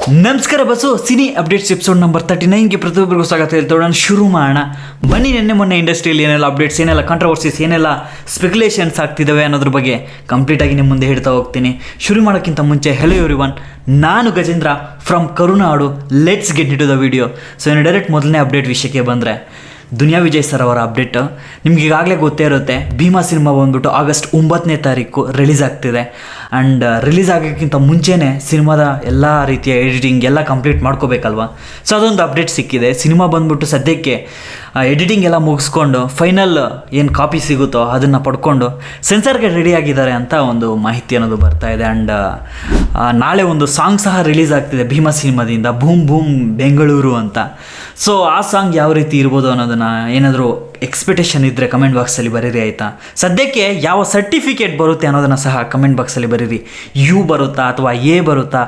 ನಮಸ್ಕಾರ bus cine updates episode number 39ಗೆ ಪ್ರತಿಯೊಬ್ಬರಿಗೂ ಸ್ವಾಗತ ಹೇಳ್ತೇವೆ. ನಾನು ಶುರು ಮಾಡೋಣ ಬನ್ನಿ. ಮೊನ್ನೆ ಇಂಡಸ್ಟ್ರಿಯಲ್ಲಿ ಏನೆಲ್ಲ ಅಪ್ಡೇಟ್ಸ್, ಏನೆಲ್ಲ ಕಾಂಟ್ರವರ್ಸೀಸ್, ಏನೆಲ್ಲ ಸ್ಪೆಕ್ಯುಲೇಷನ್ಸ್ ಆಗ್ತಿದ್ದಾವೆ ಅನ್ನೋದ್ರ ಬಗ್ಗೆ ಕಂಪ್ಲೀಟಾಗಿ ನಿಮ್ಮ ಮುಂದೆ ಹೇಳ್ತಾ ಹೋಗ್ತೀನಿ. ಶುರು ಮಾಡೋಕ್ಕಿಂತ ಮುಂಚೆ ಹೆಲೋ ಎವ್ರಿವನ್, ನಾನು Gajendra from Karunadu. Let's get into the video. So ಇನ್ನು ಡೈರೆಕ್ಟ್ ಮೊದಲನೇ ಅಪ್ಡೇಟ್ ವಿಷಯಕ್ಕೆ ಬಂದರೆ, ದುನಿಯಾ ವಿಜಯ್ ಸರ್ ಅವರ ಅಪ್ಡೇಟು ನಿಮ್ಗೆ ಈಗಾಗಲೇ ಗೊತ್ತೇ ಇರುತ್ತೆ. ಭೀಮಾ ಸಿನಿಮಾ ಬಂದ್ಬಿಟ್ಟು ಆಗಸ್ಟ್ 9ನೇ ತಾರೀಕು ರಿಲೀಸ್ ಆಗ್ತಿದೆ. ಆ್ಯಂಡ್ ರಿಲೀಸ್ ಆಗೋಕ್ಕಿಂತ ಮುಂಚೆನೇ ಸಿನಿಮಾದ ಎಲ್ಲ ರೀತಿಯ ಎಡಿಟಿಂಗ್ ಎಲ್ಲ ಕಂಪ್ಲೀಟ್ ಮಾಡ್ಕೋಬೇಕಲ್ವ. ಸೊ ಅದೊಂದು ಅಪ್ಡೇಟ್ ಸಿಕ್ಕಿದೆ. ಸಿನಿಮಾ ಬಂದ್ಬಿಟ್ಟು ಸದ್ಯಕ್ಕೆ ಎಡಿಟಿಂಗ್ ಎಲ್ಲ ಮುಗಿಸ್ಕೊಂಡು ಫೈನಲ್ ಏನು ಕಾಪಿ ಸಿಗುತ್ತೋ ಅದನ್ನು ಪಡ್ಕೊಂಡು ಸೆನ್ಸರ್ಗೆ ರೆಡಿ ಆಗಿದ್ದಾರೆ ಅಂತ ಒಂದು ಮಾಹಿತಿ ಅನ್ನೋದು ಬರ್ತಾ ಇದೆ. ಆ್ಯಂಡ್ ನಾಳೆ ಒಂದು ಸಾಂಗ್ ಸಹ ರಿಲೀಸ್ ಆಗ್ತಿದೆ ಭೀಮಾ ಸಿನಿಮಾದಿಂದ, ಬೂಮ್ ಬೂಮ್ ಬೆಂಗಳೂರು ಅಂತ. ಸೊ ಆ ಸಾಂಗ್ ಯಾವ ರೀತಿ ಇರ್ಬೋದು ಅನ್ನೋದನ್ನು ಏನಾದರೂ ಎಕ್ಸ್ಪೆಕ್ಟೇಷನ್ ಇದ್ದರೆ ಕಮೆಂಟ್ ಬಾಕ್ಸಲ್ಲಿ ಬರೀರಿ, ಆಯಿತಾ. ಸದ್ಯಕ್ಕೆ ಯಾವ ಸರ್ಟಿಫಿಕೇಟ್ ಬರುತ್ತೆ ಅನ್ನೋದನ್ನು ಸಹ ಕಮೆಂಟ್ ಬಾಕ್ಸಲ್ಲಿ ಬರೀರಿ. ಯು ಬರುತ್ತಾ ಅಥವಾ ಎ ಬರುತ್ತಾ,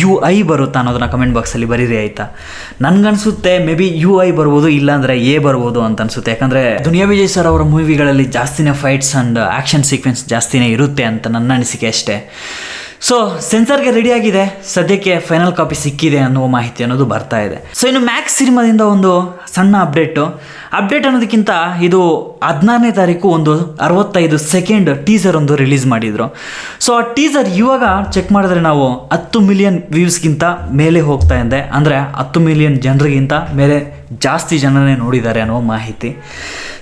UI ಬರುತ್ತಾ ಅನ್ನೋದನ್ನು ಕಮೆಂಟ್ ಬಾಕ್ಸಲ್ಲಿ ಬರೀರಿ, ಆಯಿತಾ. ನನಗನ್ಸುತ್ತೆ ಮೇ ಬಿ UI ಬರ್ಬೋದು, ಇಲ್ಲಾಂದರೆ ಎ ಬರ್ಬೋದು ಅಂತ ಅನಿಸುತ್ತೆ. ಯಾಕಂದರೆ ದುನಿಯಾ ವಿಜಯ್ ಸರ್ ಅವರ ಮೂವಿಗಳಲ್ಲಿ ಜಾಸ್ತಿನೇ ಫೈಟ್ಸ್ ಆ್ಯಂಡ್ ಆ್ಯಕ್ಷನ್ ಸೀಕ್ವೆನ್ಸ್ ಜಾಸ್ತಿನೇ ಇರುತ್ತೆ ಅಂತ ನನ್ನ ಅನಿಸಿಕೆ ಅಷ್ಟೇ. ಸೊ ಸೆನ್ಸರ್ಗೆ ರೆಡಿಯಾಗಿದೆ, ಸದ್ಯಕ್ಕೆ ಫೈನಲ್ ಕಾಪಿ ಸಿಕ್ಕಿದೆ ಅನ್ನುವ ಮಾಹಿತಿ ಅನ್ನೋದು ಬರ್ತಾ ಇದೆ. ಸೊ ಇನ್ನು ಮ್ಯಾಕ್ಸ್ ಸಿನಿಮಾದಿಂದ ಒಂದು ಸಣ್ಣ ಅಪ್ಡೇಟ್ ಅನ್ನೋದಕ್ಕಿಂತ ಇದು 16ನೇ ತಾರೀಕು ಒಂದು 65 ಸೆಕೆಂಡ್ ಟೀಸರ್ ಒಂದು ರಿಲೀಸ್ ಮಾಡಿದರು. ಸೊ ಆ ಟೀಸರ್ ಇವಾಗ ಚೆಕ್ ಮಾಡಿದ್ರೆ ನಾವು 10 ಮಿಲಿಯನ್ ವ್ಯೂಸ್ಗಿಂತ ಮೇಲೆ ಹೋಗ್ತಾ ಇದೆ. ಅಂದರೆ 10 ಮಿಲಿಯನ್ ಜನರಿಗಿಂತ ಮೇಲೆ ಜಾಸ್ತಿ ಜನನೇ ನೋಡಿದ್ದಾರೆ ಅನ್ನೋ ಮಾಹಿತಿ.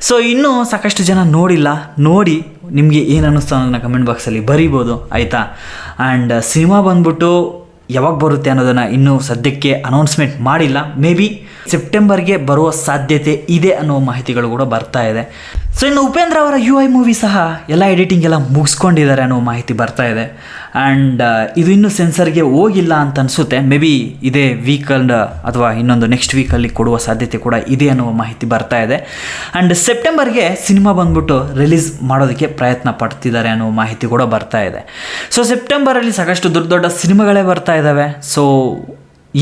ಸೊ ಇನ್ನೂ ಸಾಕಷ್ಟು ಜನ ನೋಡಿಲ್ಲ, ನೋಡಿ ನಿಮಗೆ ಏನು ಅನ್ನಿಸ್ತು ಅನ್ನೋದನ್ನ ಕಮೆಂಟ್ ಬಾಕ್ಸಲ್ಲಿ ಬರೀಬೋದು, ಆಯಿತಾ. ಆ್ಯಂಡ್ ಸಿನಿಮಾ ಬಂದ್ಬಿಟ್ಟು ಯಾವಾಗ ಬರುತ್ತೆ ಅನ್ನೋದನ್ನು ಇನ್ನೂ ಸದ್ಯಕ್ಕೆ ಅನೌನ್ಸ್ಮೆಂಟ್ ಮಾಡಿಲ್ಲ. ಮೇ ಬಿ ಸೆಪ್ಟೆಂಬರ್ಗೆ ಬರುವ ಸಾಧ್ಯತೆ ಇದೆ ಅನ್ನೋ ಮಾಹಿತಿಗಳು ಕೂಡ ಬರ್ತಾ ಇದೆ. ಸೊ ಇನ್ನು ಉಪೇಂದ್ರ ಅವರ UI ಮೂವಿ ಸಹ ಎಲ್ಲ ಎಡಿಟಿಂಗ್ ಎಲ್ಲ ಮುಗಿಸ್ಕೊಂಡಿದ್ದಾರೆ ಅನ್ನೋ ಮಾಹಿತಿ ಬರ್ತಾ ಇದೆ. ಆ್ಯಂಡ್ ಇದು ಇನ್ನೂ ಸೆನ್ಸರ್ಗೆ ಹೋಗಿಲ್ಲ ಅಂತ ಅನಿಸುತ್ತೆ. ಮೇ ಬಿ ಇದೇ ವೀಕಲ್ಲಿ ಅಥವಾ ಇನ್ನೊಂದು ನೆಕ್ಸ್ಟ್ ವೀಕಲ್ಲಿ ಕೊಡುವ ಸಾಧ್ಯತೆ ಕೂಡ ಇದೆ ಅನ್ನುವ ಮಾಹಿತಿ ಬರ್ತಾ ಇದೆ. ಆ್ಯಂಡ್ ಸೆಪ್ಟೆಂಬರ್ಗೆ ಸಿನಿಮಾ ಬಂದ್ಬಿಟ್ಟು ರಿಲೀಸ್ ಮಾಡೋದಕ್ಕೆ ಪ್ರಯತ್ನ ಪಡ್ತಿದ್ದಾರೆ ಅನ್ನೋ ಮಾಹಿತಿ ಕೂಡ ಬರ್ತಾ ಇದೆ. ಸೊ ಸೆಪ್ಟೆಂಬರಲ್ಲಿ ಸಾಕಷ್ಟು ದೊಡ್ಡ ದೊಡ್ಡ ಸಿನಿಮಾಗಳೇ ಬರ್ತಾ ಇದ್ದಾವೆ. ಸೊ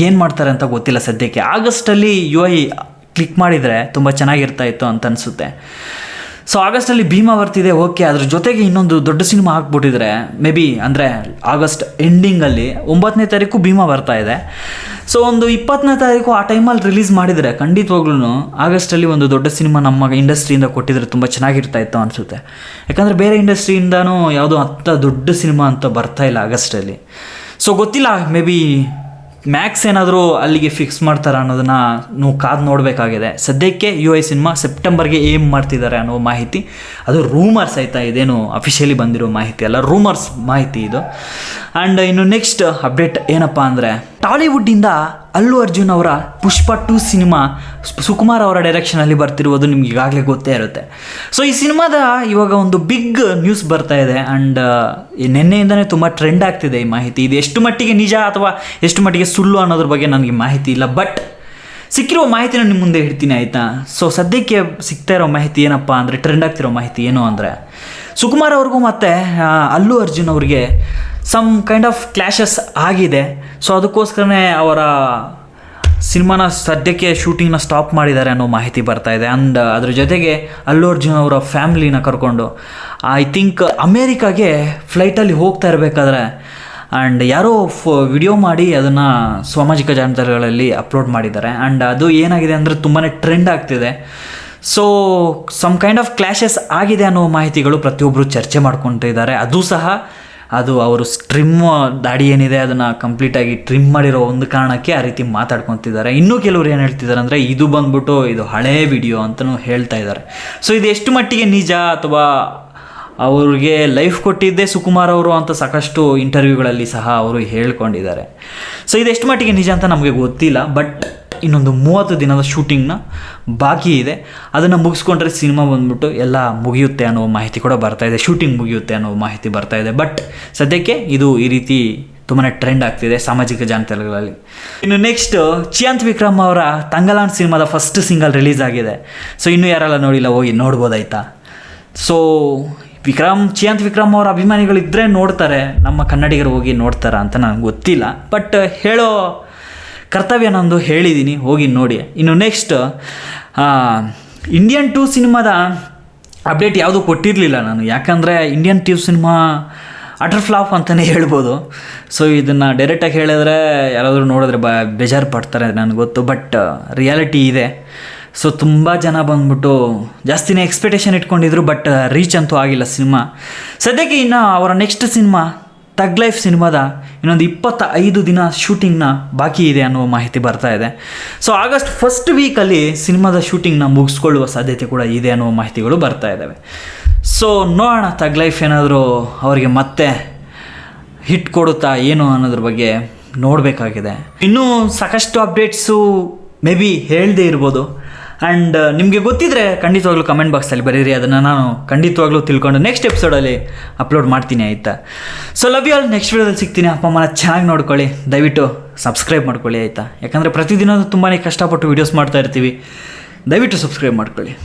ಏನು ಮಾಡ್ತಾರೆ ಅಂತ ಗೊತ್ತಿಲ್ಲ. ಸದ್ಯಕ್ಕೆ ಆಗಸ್ಟಲ್ಲಿ UI ಕ್ಲಿಕ್ ಮಾಡಿದರೆ ತುಂಬ ಚೆನ್ನಾಗಿರ್ತಾ ಇತ್ತು ಅಂತ ಅನಿಸುತ್ತೆ. ಸೊ ಆಗಸ್ಟಲ್ಲಿ ಭೀಮಾ ಬರ್ತಿದೆ, ಓಕೆ. ಅದ್ರ ಜೊತೆಗೆ ಇನ್ನೊಂದು ದೊಡ್ಡ ಸಿನಿಮಾ ಹಾಕ್ಬಿಟ್ಟಿದ್ರೆ ಮೇ ಬಿ, ಅಂದರೆ ಆಗಸ್ಟ್ ಎಂಡಿಂಗಲ್ಲಿ 9ನೇ ತಾರೀಕು ಭೀಮಾ ಬರ್ತಾ ಇದೆ. ಸೊ ಒಂದು 20ನೇ ತಾರೀಕು ಆ ಟೈಮಲ್ಲಿ ರಿಲೀಸ್ ಮಾಡಿದರೆ ಖಂಡಿತವಾಗ್ಲೂ ಆಗಸ್ಟಲ್ಲಿ ಒಂದು ದೊಡ್ಡ ಸಿನಿಮಾ ನಮ್ಮ ಇಂಡಸ್ಟ್ರಿಯಿಂದ ಕೊಟ್ಟಿದ್ರೆ ತುಂಬ ಚೆನ್ನಾಗಿರ್ತಾ ಇತ್ತು ಅನಿಸುತ್ತೆ. ಯಾಕಂದರೆ ಬೇರೆ ಇಂಡಸ್ಟ್ರಿಯಿಂದನೂ ಯಾವುದೋ ಅಂಥ ದೊಡ್ಡ ಸಿನಿಮಾ ಅಂತ ಬರ್ತಾ ಇಲ್ಲ ಆಗಸ್ಟಲ್ಲಿ. ಸೊ ಗೊತ್ತಿಲ್ಲ, ಮೇ ಬಿ ಮ್ಯಾಕ್ಸ್ ಏನಾದರೂ ಅಲ್ಲಿಗೆ ಫಿಕ್ಸ್ ಮಾಡ್ತಾರೆ ಅನ್ನೋದನ್ನು ನಾವು ಕಾದು ನೋಡಬೇಕಾಗಿದೆ. ಸದ್ಯಕ್ಕೆ UI ಸಿನಿಮಾ ಸೆಪ್ಟೆಂಬರ್ಗೆ ಏಮ್ ಮಾಡ್ತಿದ್ದಾರೆ ಅನ್ನೋ ಮಾಹಿತಿ, ಅದು ರೂಮರ್ಸ್ ಆಯಿತಾ, ಇದೇನು ಅಫಿಷಿಯಲಿ ಬಂದಿರೋ ಮಾಹಿತಿ ಅಲ್ಲ, ರೂಮರ್ಸ್ ಮಾಹಿತಿ ಇದು. ಆ್ಯಂಡ್ ಇನ್ನು ನೆಕ್ಸ್ಟ್ ಅಪ್ಡೇಟ್ ಏನಪ್ಪ ಅಂದರೆ, ಟಾಲಿವುಡ್ಡಿಂದ ಅಲ್ಲು ಅರ್ಜುನ್ ಅವರ ಪುಷ್ಪ 2 ಸಿನಿಮಾ ಸುಕುಮಾರ್ ಅವರ ಡೈರೆಕ್ಷನಲ್ಲಿ ಬರ್ತಿರುವುದು ನಿಮ್ಗೆ ಈಗಾಗಲೇ ಗೊತ್ತೇ ಇರುತ್ತೆ. ಸೊ ಈ ಸಿನಿಮಾದ ಇವಾಗ ಒಂದು ಬಿಗ್ ನ್ಯೂಸ್ ಬರ್ತಾ ಇದೆ. ಆ್ಯಂಡ್ ನಿನ್ನೆಯಿಂದನೇ ತುಂಬ ಟ್ರೆಂಡ್ ಆಗ್ತಿದೆ ಈ ಮಾಹಿತಿ. ಇದು ಎಷ್ಟು ಮಟ್ಟಿಗೆ ನಿಜ ಅಥವಾ ಎಷ್ಟು ಮಟ್ಟಿಗೆ ಸುಳ್ಳು ಅನ್ನೋದ್ರ ಬಗ್ಗೆ ನನಗೆ ಮಾಹಿತಿ ಇಲ್ಲ, ಬಟ್ ಸಿಕ್ಕಿರೋ ಮಾಹಿತಿನ ನಿಮ್ಮ ಮುಂದೆ ಹೇಳ್ತೀನಿ, ಆಯಿತಾ. ಸೊ ಸದ್ಯಕ್ಕೆ ಸಿಗ್ತಾ ಇರೋ ಮಾಹಿತಿ ಏನಪ್ಪ ಅಂದರೆ, ಟ್ರೆಂಡ್ ಆಗ್ತಿರೋ ಮಾಹಿತಿ ಏನು ಅಂದರೆ, ಸುಕುಮಾರ್ ಅವ್ರಿಗೂ ಮತ್ತು ಅಲ್ಲು ಅರ್ಜುನ್ ಅವ್ರಿಗೆ ಸಮ್ ಕೈಂಡ್ ಆಫ್ ಕ್ಲ್ಯಾಶಸ್ ಆಗಿದೆ. ಸೊ ಅದಕ್ಕೋಸ್ಕರನೇ ಅವರ ಸಿನಿಮಾನ ಸದ್ಯಕ್ಕೆ ಶೂಟಿಂಗ್ನ ಸ್ಟಾಪ್ ಮಾಡಿದ್ದಾರೆ ಅನ್ನೋ ಮಾಹಿತಿ ಬರ್ತಾ ಇದೆ. ಆ್ಯಂಡ್ ಅದ್ರ ಜೊತೆಗೆ ಅಲ್ಲು ಅರ್ಜುನ್ ಅವರ ಫ್ಯಾಮ್ಲಿನ ಕರ್ಕೊಂಡು ಐ ಥಿಂಕ್ ಅಮೇರಿಕಾಗೆ ಫ್ಲೈಟಲ್ಲಿ ಹೋಗ್ತಾ ಇರಬೇಕಾದ್ರೆ ಆ್ಯಂಡ್ ಯಾರೋ ವಿಡಿಯೋ ಮಾಡಿ ಅದನ್ನು ಸಾಮಾಜಿಕ ಜಾಲತಾಣಗಳಲ್ಲಿ ಅಪ್ಲೋಡ್ ಮಾಡಿದ್ದಾರೆ. ಆ್ಯಂಡ್ ಅದು ಏನಾಗಿದೆ ಅಂದರೆ ತುಂಬಾ ಟ್ರೆಂಡ್ ಆಗ್ತಿದೆ. So some kind of clashes ಆಗಿದೆ ಅನ್ನೋ ಮಾಹಿತಿಗಳು ಪ್ರತಿಯೊಬ್ಬರು ಚರ್ಚೆ ಮಾಡ್ಕೊತಿದ್ದಾರೆ. ಅದು ಸಹ ಅದು ಅವರು ದಾಡಿ ಏನಿದೆ ಅದನ್ನು ಕಂಪ್ಲೀಟಾಗಿ ಟ್ರಿಮ್ ಮಾಡಿರೋ ಒಂದು ಕಾರಣಕ್ಕೆ ಆ ರೀತಿ ಮಾತಾಡ್ಕೊತಿದ್ದಾರೆ. ಇನ್ನೂ ಕೆಲವರು ಏನು ಹೇಳ್ತಿದ್ದಾರೆ ಅಂದರೆ, ಇದು ಬಂದ್ಬಿಟ್ಟು ಇದು ಹಳೇ ವಿಡಿಯೋ ಅಂತಲೂ ಹೇಳ್ತಾ ಇದ್ದಾರೆ. ಸೊ ಇದು ಎಷ್ಟು ಮಟ್ಟಿಗೆ ನಿಜ ಅಥವಾ ಅವ್ರಿಗೆ ಲೈಫ್ ಕೊಟ್ಟಿದ್ದೇ ಸುಕುಮಾರ್ ಅವರು ಅಂತ ಸಾಕಷ್ಟು ಇಂಟರ್ವ್ಯೂಗಳಲ್ಲಿ ಸಹ ಅವರು ಹೇಳ್ಕೊಂಡಿದ್ದಾರೆ. ಸೊ ಇದು ಎಷ್ಟು ಮಟ್ಟಿಗೆ ನಿಜ ಅಂತ ನಮಗೆ ಗೊತ್ತಿಲ್ಲ, ಬಟ್ ಇನ್ನೊಂದು 30 ದಿನದ ಶೂಟಿಂಗ್ನ ಬಾಕಿ ಇದೆ. ಅದನ್ನು ಮುಗಿಸ್ಕೊಂಡ್ರೆ ಸಿನಿಮಾ ಬಂದ್ಬಿಟ್ಟು ಎಲ್ಲ ಮುಗಿಯುತ್ತೆ ಅನ್ನೋ ಮಾಹಿತಿ ಕೂಡ ಬರ್ತಾ ಇದೆ, ಶೂಟಿಂಗ್ ಮುಗಿಯುತ್ತೆ ಅನ್ನೋ ಮಾಹಿತಿ ಬರ್ತಾ ಇದೆ. ಬಟ್ ಸದ್ಯಕ್ಕೆ ಇದು ಈ ರೀತಿ ತುಂಬಾ ಟ್ರೆಂಡ್ ಆಗ್ತಿದೆ ಸಾಮಾಜಿಕ ಜಾಲತಾಣಗಳಲ್ಲಿ. ಇನ್ನು ನೆಕ್ಸ್ಟ್ ಚಿಯಾಂತ್ ವಿಕ್ರಮ್ ಅವರ ತಂಗಲಾನ್ ಸಿನಿಮಾದ ಫಸ್ಟ್ ಸಿಂಗಲ್ ರಿಲೀಸ್ ಆಗಿದೆ. ಸೊ ಇನ್ನೂ ಯಾರೆಲ್ಲ ನೋಡಿಲ್ಲ ಹೋಗಿ ನೋಡ್ಬೋದಾಯ್ತಾ. ಸೊ ಚಿಯಾಂತ್ ವಿಕ್ರಮ್ ಅವರ ಅಭಿಮಾನಿಗಳಿದ್ದರೆ ನೋಡ್ತಾರೆ, ನಮ್ಮ ಕನ್ನಡಿಗರು ಹೋಗಿ ನೋಡ್ತಾರ ಅಂತ ನನಗೆ ಗೊತ್ತಿಲ್ಲ, ಬಟ್ ಹೇಳೋ ಕರ್ತವ್ಯ ನಂದು ಹೇಳಿದ್ದೀನಿ, ಹೋಗಿ ನೋಡಿ. ಇನ್ನು ನೆಕ್ಸ್ಟ್ ಇಂಡಿಯನ್ 2 ಸಿನಿಮಾದ ಅಪ್ಡೇಟ್ ಯಾವುದೂ ಕೊಟ್ಟಿರಲಿಲ್ಲ ನಾನು, ಯಾಕಂದರೆ ಇಂಡಿಯನ್ 2 ಸಿನಿಮಾ ಅಟರ್ ಫ್ಲಾಪ್ ಅಂತಲೇ ಹೇಳ್ಬೋದು. ಸೊ ಇದನ್ನು ಡೈರೆಕ್ಟಾಗಿ ಹೇಳಿದ್ರೆ ಯಾರಾದರೂ ನೋಡಿದ್ರೆ ಬೇಜಾರು ಪಡ್ತಾರೆ ನನಗೆ ಗೊತ್ತು, ಬಟ್ ರಿಯಾಲಿಟಿ ಇದೆ. ಸೊ ತುಂಬ ಜನ ಬಂದ್ಬಿಟ್ಟು ಜಾಸ್ತಿನೇ ಎಕ್ಸ್ಪೆಕ್ಟೇಷನ್ ಇಟ್ಕೊಂಡಿದ್ರು, ಬಟ್ ರೀಚ್ ಅಂತೂ ಆಗಿಲ್ಲ ಸಿನಿಮಾ. ಸದ್ಯಕ್ಕೆ ಇನ್ನು ಅವರ ನೆಕ್ಸ್ಟ್ ಸಿನಿಮಾ ತಗ್ ಲೈಫ್ ಸಿನಿಮಾದ ಇನ್ನೊಂದು 25 ದಿನ ಶೂಟಿಂಗ್ನ ಬಾಕಿ ಇದೆ ಅನ್ನುವ ಮಾಹಿತಿ ಬರ್ತಾ ಇದೆ. ಸೊ ಆಗಸ್ಟ್ ಫಸ್ಟ್ ವೀಕಲ್ಲಿ ಸಿನಿಮಾದ ಶೂಟಿಂಗ್ನ ಮುಗಿಸ್ಕೊಳ್ಳುವ ಸಾಧ್ಯತೆ ಕೂಡ ಇದೆ ಅನ್ನುವ ಮಾಹಿತಿಗಳು ಬರ್ತಾ ಇದ್ದಾವೆ. ಸೊ ನೋಡೋಣ ತಗ್ ಲೈಫ್ ಏನಾದರೂ ಅವರಿಗೆ ಮತ್ತೆ ಹಿಟ್ ಕೊಡುತ್ತಾ ಏನು ಅನ್ನೋದ್ರ ಬಗ್ಗೆ ನೋಡಬೇಕಾಗಿದೆ. ಇನ್ನೂ ಸಾಕಷ್ಟು ಅಪ್ಡೇಟ್ಸು ಮೇ ಬಿ ಹೇಳದೇ ಇರ್ಬೋದು. ಆ್ಯಂಡ್ ನಿಮಗೆ ಗೊತ್ತಿದ್ದರೆ ಖಂಡಿತವಾಗ್ಲೂ ಕಮೆಂಟ್ ಬಾಕ್ಸಲ್ಲಿ ಬರೀರಿ, ಅದನ್ನು ನಾನು ಖಂಡಿತವಾಗ್ಲೂ ತಿಳ್ಕೊಂಡು ನೆಕ್ಸ್ಟ್ ಎಪಿಸೋಡಲ್ಲಿ ಅಪ್ಲೋಡ್ ಮಾಡ್ತೀನಿ, ಆಯಿತಾ? So love you all. Next ವೀಡಿಯೋದಲ್ಲಿ ಸಿಗ್ತೀನಿ. ಅಪ್ಪ ಅಮ್ಮನ ಚೆನ್ನಾಗಿ ನೋಡ್ಕೊಳ್ಳಿ, ದಯವಿಟ್ಟು ಸಬ್ಸ್ಕ್ರೈಬ್ ಮಾಡ್ಕೊಳ್ಳಿ, ಆಯಿತಾ? ಯಾಕಂದರೆ ಪ್ರತಿದಿನ ತುಂಬಾ ಕಷ್ಟಪಟ್ಟು ವೀಡಿಯೋಸ್ ಮಾಡ್ತಾ ಇರ್ತೀವಿ, ದಯವಿಟ್ಟು ಸಬ್ಸ್ಕ್ರೈಬ್ ಮಾಡ್ಕೊಳ್ಳಿ.